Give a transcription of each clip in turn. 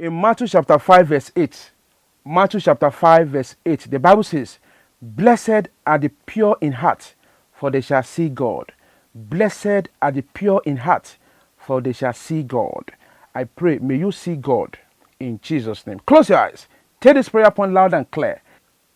In Matthew chapter 5 verse 8, Matthew chapter 5 verse 8, the Bible says, "Blessed are the pure in heart, for they shall see God. Blessed are the pure in heart, for they shall see God." I pray, may you see God in Jesus' name. Close your eyes. Take this prayer point loud and clear.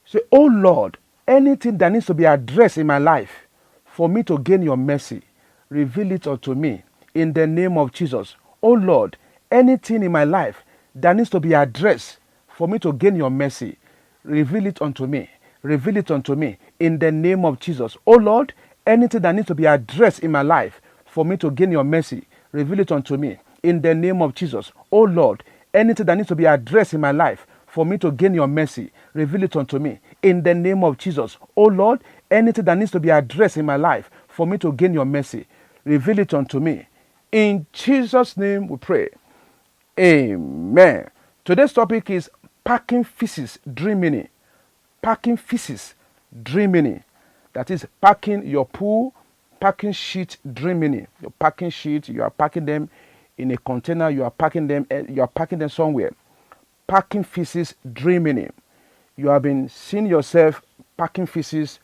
Say, "Oh Lord, anything that needs to be addressed in my life for me to gain your mercy, reveal it unto me in the name of Jesus. Oh Lord, anything in my life that needs to be addressed for me to gain your mercy, reveal it unto me. Reveal it unto me in the name of Jesus. Oh Lord, anything that needs to be addressed in my life for me to gain your mercy, reveal it unto me in the name of Jesus. Oh Lord, anything that needs to be addressed in my life for me to gain your mercy, reveal it unto me in the name of Jesus. Oh Lord, anything that needs to be addressed in my life for me to gain your mercy, reveal it unto me. In Jesus' name we pray. Amen. Today's topic is packing feces, dream meaning. Packing feces, dream meaning. That is packing your poo, packing sheet, dream meaning. You're packing sheet, you are packing them in a container, you are packing them somewhere. Packing feces, dream meaning. You have been seeing yourself packing feces,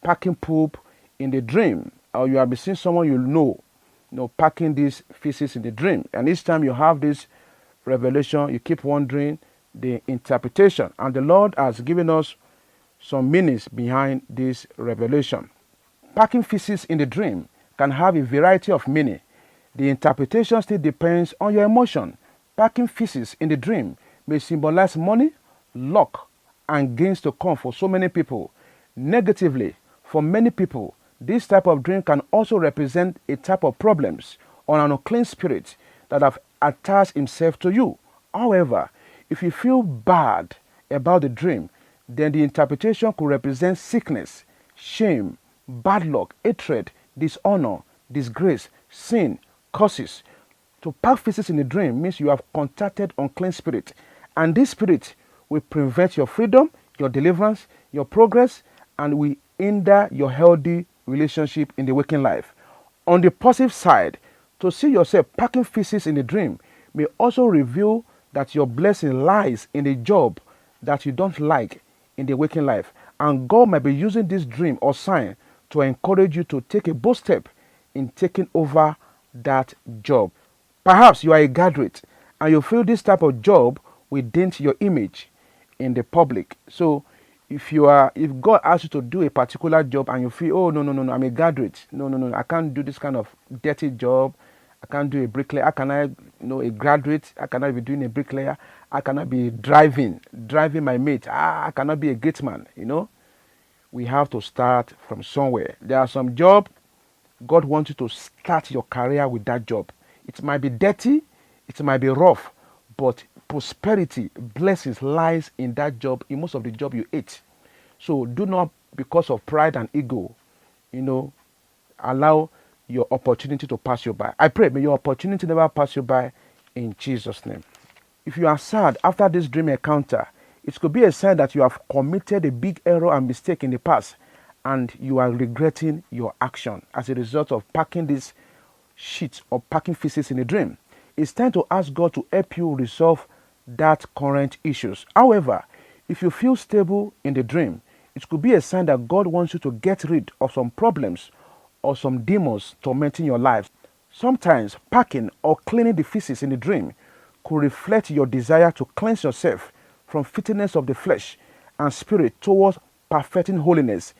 packing poop in the dream, or you have been seeing someone you know, packing these feces in the dream. And each time you have this revelation, you keep wondering the interpretation. And the Lord has given us some meanings behind this revelation. Packing feces in the dream can have a variety of meaning. The interpretation still depends on your emotion. Packing feces in the dream may symbolize money, luck, and gains to come for so many people. Negatively, for many people, this type of dream can also represent a type of problems or an unclean spirit that have attached himself to you. However, if you feel bad about the dream, then the interpretation could represent sickness, shame, bad luck, hatred, dishonor, disgrace, sin, curses. To pack feces in the dream means you have contacted unclean spirit, and this spirit will prevent your freedom, your deliverance, your progress, and will hinder your healthy relationship in the waking life. On the positive side, to see yourself packing feces in the dream may also reveal that your blessing lies in a job that you don't like in the waking life, and God might be using this dream or sign to encourage you to take a bold step in taking over that job. Perhaps you are a graduate and you feel this type of job will dent your image in the public. So if God asks you to do a particular job and you feel, "Oh, no, I'm a graduate, no, I can't do this kind of dirty job, I can't do a bricklayer, how can I, a graduate, how can I be doing a bricklayer, how can I be driving my mate, I cannot be a gate man," we have to start from somewhere. There are some jobs God wants you to start your career with that job. It might be dirty, it might be rough, but prosperity, blessings lies in that job, in most of the job you hate. So do not, because of pride and ego, allow your opportunity to pass you by. I pray, may your opportunity never pass you by in Jesus' name. If you are sad after this dream encounter, it could be a sign that you have committed a big error and mistake in the past, and you are regretting your action as a result of packing this shit or packing feces in a dream. It's time to ask God to help you resolve that current issues. However, if you feel stable in the dream, it could be a sign that God wants you to get rid of some problems or some demons tormenting your life. Sometimes packing or cleaning the feces in the dream could reflect your desire to cleanse yourself from filthiness of the flesh and spirit towards perfecting holiness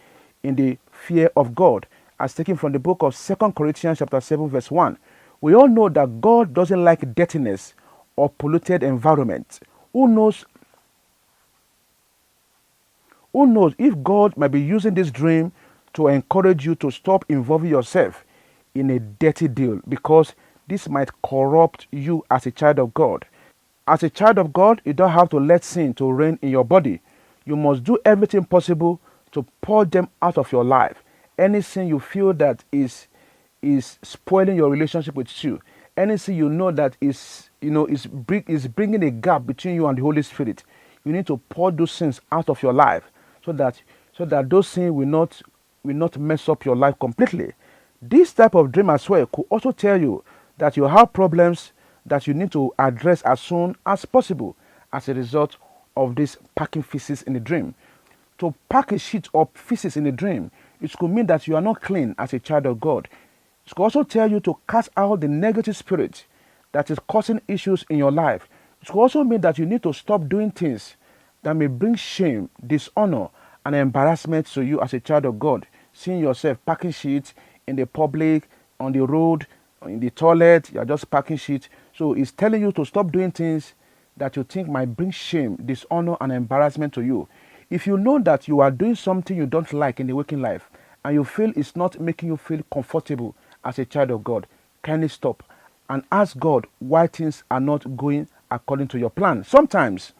in the fear of God, as taken from the book of 2 Corinthians chapter 7 verse 1. We all know that God doesn't like dirtiness or polluted environment. Who knows if God might be using this dream to encourage you to stop involving yourself in a dirty deal, because this might corrupt you as a child of God. As a child of God, you don't have to let sin to reign in your body. You must do everything possible to pour them out of your life. Any sin you feel that is spoiling your relationship with you, any sin you know that is bringing a gap between you and the Holy Spirit, you need to pour those sins out of your life so that those sins will not mess up your life completely. This type of dream as well could also tell you that you have problems that you need to address as soon as possible as a result of this packing feces in the dream. To pack a sheet of feces in a dream, it could mean that you are not clean as a child of God. It could also tell you to cast out the negative spirit that is causing issues in your life. It could also mean that you need to stop doing things that may bring shame, dishonor, and embarrassment to you as a child of God. Seeing yourself packing sheets in the public, on the road, in the toilet, you are just packing sheets. So it's telling you to stop doing things that you think might bring shame, dishonor, and embarrassment to you. If you know that you are doing something you don't like in the waking life and you feel it's not making you feel comfortable as a child of God, kindly stop and ask God why things are not going according to your plan. Sometimes,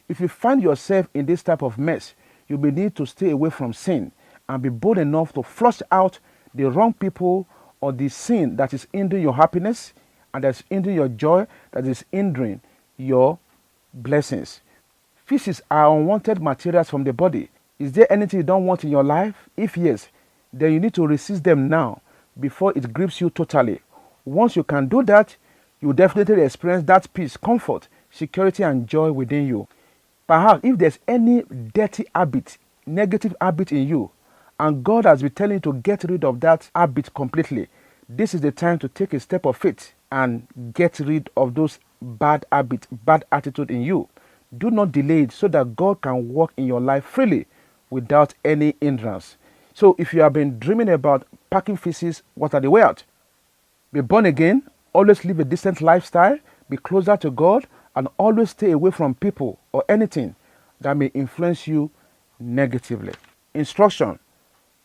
if you find yourself in this type of mess, you may need to stay away from sin and be bold enough to flush out the wrong people or the sin that is hindering your happiness and that's hindering your joy, that is hindering your blessings. Feces are unwanted materials from the body. Is there anything you don't want in your life? If yes, then you need to resist them now before it grips you totally. Once you can do that, you definitely experience that peace, comfort, security, and joy within you. Perhaps if there's any dirty habit, negative habit in you, and God has been telling you to get rid of that habit completely, this is the time to take a step of faith and get rid of those bad habits, bad attitude in you. Do not delay it so that God can work in your life freely without any hindrance. So if you have been dreaming about packing feces, what are the way out? Be born again, always live a decent lifestyle, be closer to God, and always stay away from people or anything that may influence you negatively. Instruction.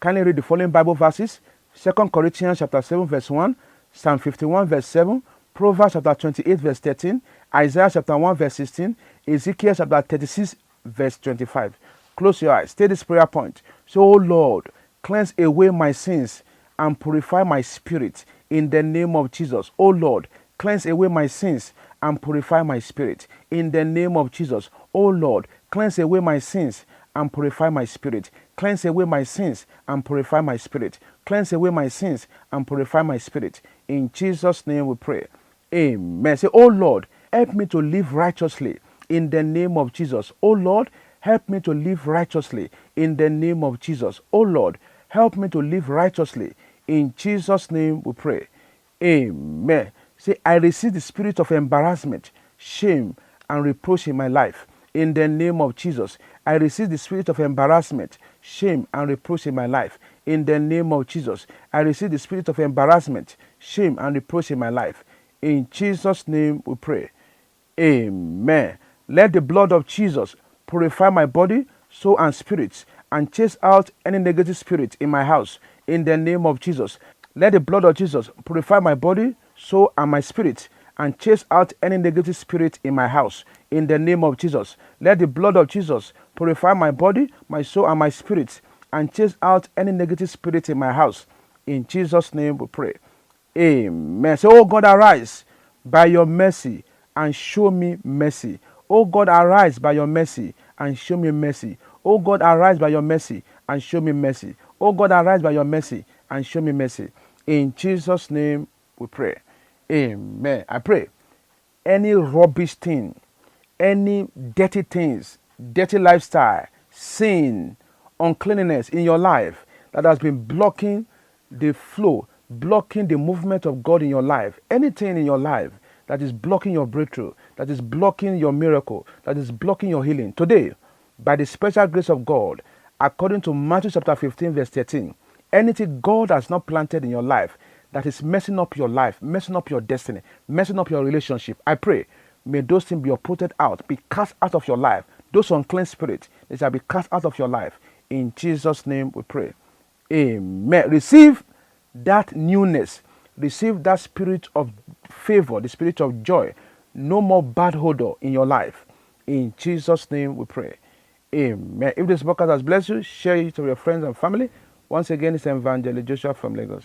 Kindly read the following Bible verses: 2 Corinthians chapter 7 verse 1, Psalm 51 verse 7, Proverbs chapter 28 verse 13, Isaiah chapter 1 verse 16, Ezekiel chapter 36 verse 25. Close your eyes. Stay this prayer point. So, oh Lord, cleanse away my sins and purify my spirit in the name of Jesus. Oh Lord, cleanse away my sins and purify my spirit in the name of Jesus. Oh Lord, cleanse away my sins and purify my spirit. Cleanse away my sins and purify my spirit. Cleanse away my sins and purify my spirit. In Jesus' name we pray. Amen. Say, oh Lord, help me to live righteously in the name of Jesus. Oh Lord, help me to live righteously in the name of Jesus. Oh Lord, help me to live righteously. In Jesus' name we pray. Amen. Say, I receive the spirit of embarrassment, shame, and reproach in my life. In the name of Jesus, I receive the spirit of embarrassment, shame, and reproach in my life. In the name of Jesus, I receive the spirit of embarrassment, shame, and reproach in my life. In Jesus' name we pray. Amen. Let the blood of Jesus purify my body, soul, and spirit, and chase out any negative spirit in my house. In the name of Jesus, let the blood of Jesus purify my body, soul, and my spirit, and chase out any negative spirit in my house. In the name of Jesus, let the blood of Jesus purify my body, my soul, and my spirit, and chase out any negative spirit in my house. In Jesus' name we pray. Amen. So, oh God, arise by your mercy and show me mercy. Oh God, arise by your mercy and show me mercy. Oh God, arise by your mercy and show me mercy. Oh God, arise by your mercy and show me mercy. In Jesus' name we pray. Amen. I pray any rubbish thing, any dirty things, dirty lifestyle, sin, uncleanliness in your life that has been blocking the flow, blocking the movement of God in your life, anything in your life that is blocking your breakthrough, that is blocking your miracle, that is blocking your healing. Today, by the special grace of God, according to Matthew chapter 15 verse 13, anything God has not planted in your life that is messing up your life, messing up your destiny, messing up your relationship, I pray, may those things be uprooted out, be cast out of your life. Those unclean spirits, they shall be cast out of your life. In Jesus' name we pray. Amen. Receive that newness. Receive that spirit of favor, the spirit of joy. No more bad odor in your life. In Jesus' name we pray. Amen. If this podcast has blessed you, share it to your friends and family. Once again, it's Evangelist Joshua from Lagos.